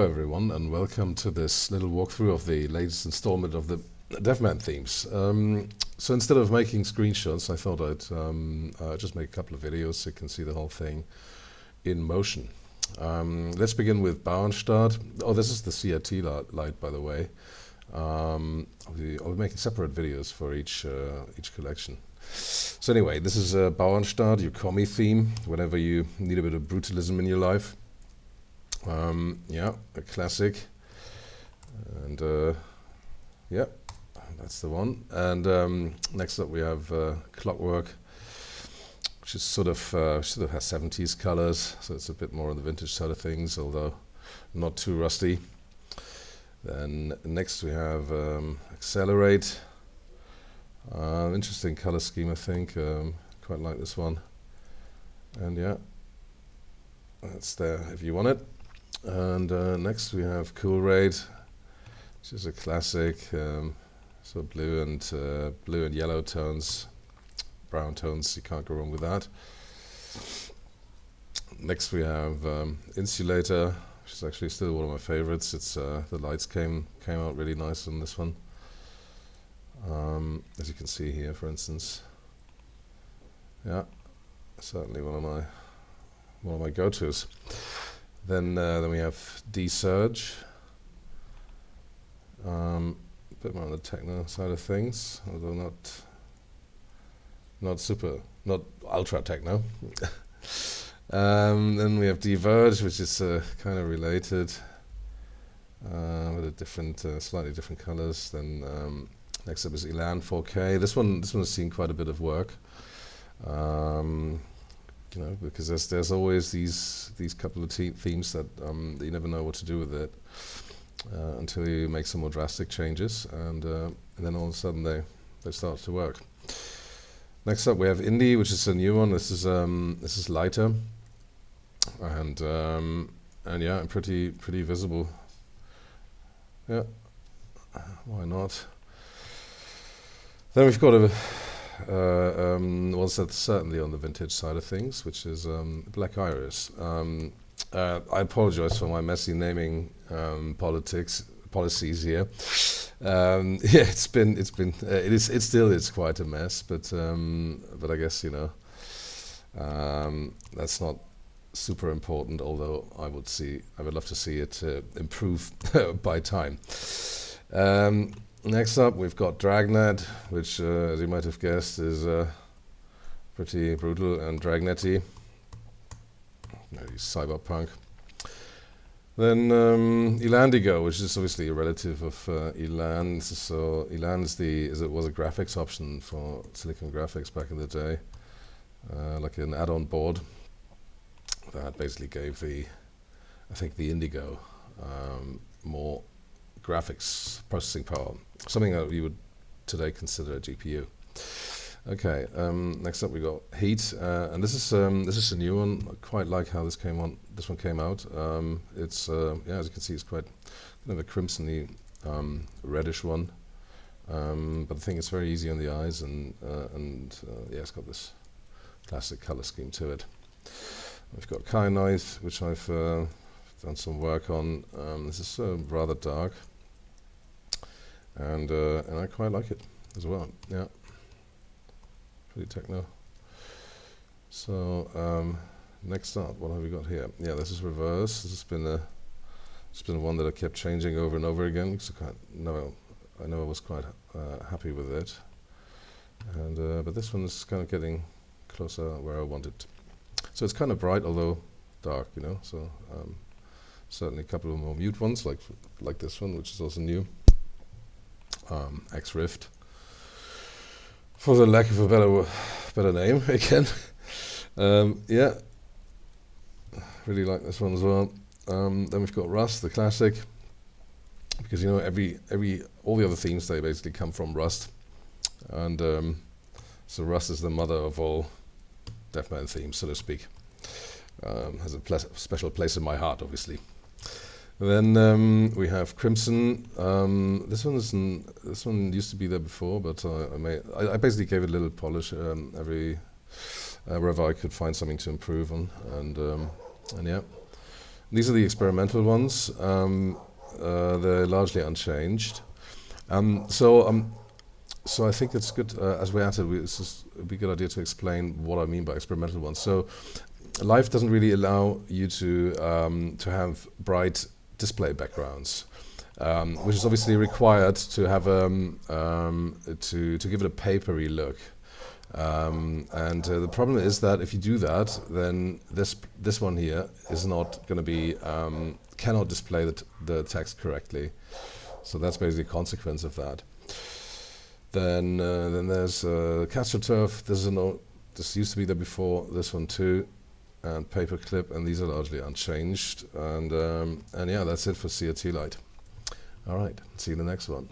Hello everyone, and welcome to this little walkthrough of the latest installment of the Deafman themes. So instead of making screenshots, I thought I'd just make a couple of videos so you can see the whole thing in motion. Let's begin with Bauernstadt. Oh, this is the CRT Light, by the way. I'll be making separate videos for each collection. So anyway, this is Bauernstadt, your commie theme, whenever you need a bit of brutalism in your life. Yeah, a classic, and yeah, that's the one. And next up we have Clockwork, which is sort of has 70s colors, so it's a bit more on the vintage side of things, although not too rusty. Then next we have Accelerate, interesting color scheme, I think. Quite like this one, and yeah, that's there if you want it. And next we have Cool Raid, which is a classic, so blue and yellow tones, brown tones, you can't go wrong with that. Next we have Insulator, which is actually still one of my favorites. It's the lights came out really nice on this one, as you can see here, for instance. Yeah, certainly one of my go-tos. Then we have D-Surge, a bit more on the techno side of things, although not ultra techno. Then we have Diverge, which is kind of related, with a different, slightly different colors. Then next up is Elan 4K. This one has seen quite a bit of work. You know, because there's always these couple of themes that you never know what to do with it until you make some more drastic changes, and then all of a sudden they start to work. Next up we have Indie, which is a new one. This is lighter, and yeah, pretty visible. Yeah, why not? Then we've got ones that's certainly on the vintage side of things, which is Black Iris. I apologize for my messy naming policies here. Yeah, it's still quite a mess, but I guess, you know, that's not super important. Although I would love to see it improve by time. Next up, we've got Dragnet, which, as you might have guessed, is pretty brutal and dragnetty, maybe cyberpunk. Then Elandigo, which is obviously a relative of Elan. So Elan was a graphics option for Silicon Graphics back in the day, like an add-on board that basically gave the Indigo more graphics processing power, something that you would today consider a GPU. Okay, next up we got Heat, and this is a new one. I quite like how this one came out. It's yeah, as you can see, it's quite kind of a crimsony reddish one, but I think it's very easy on the eyes, and yeah, it's got this classic color scheme to it. We've got Kyanite, which I've done some work on. This is rather dark, and I quite like it as well. Yeah, pretty techno. So next up, what have we got here? Yeah, this is Reverse. This has been one that I kept changing over and over again because I know I was quite happy with it, and but this one is kind of getting closer where I want it. So it's kind of bright, although dark, you know. So certainly a couple of more mute ones, like this one, which is also new. X-Rift, for the lack of a better name again. Yeah, really like this one as well. Then we've got Rust, the classic, because, you know, all the other themes, they basically come from Rust, and so Rust is the mother of all Deafman themes, so to speak. Has a special place in my heart, obviously. Then we have Crimson. This one used to be there before, but I basically gave it a little polish wherever I could find something to improve on, and yeah. These are the experimental ones. They're largely unchanged. So I think it's good, as we're at it, it'd be a good idea to explain what I mean by experimental ones. So Live doesn't really allow you to have bright display backgrounds, which is obviously required to have to give it a papery look. And the problem is that if you do that, then this one here is not going to be cannot display the text correctly. So that's basically a consequence of that. Then there's CastroTurf. This used to be there before. This one too, and Paperclip, and these are largely unchanged. And yeah, that's it for CRT Light. All right, see you in the next one.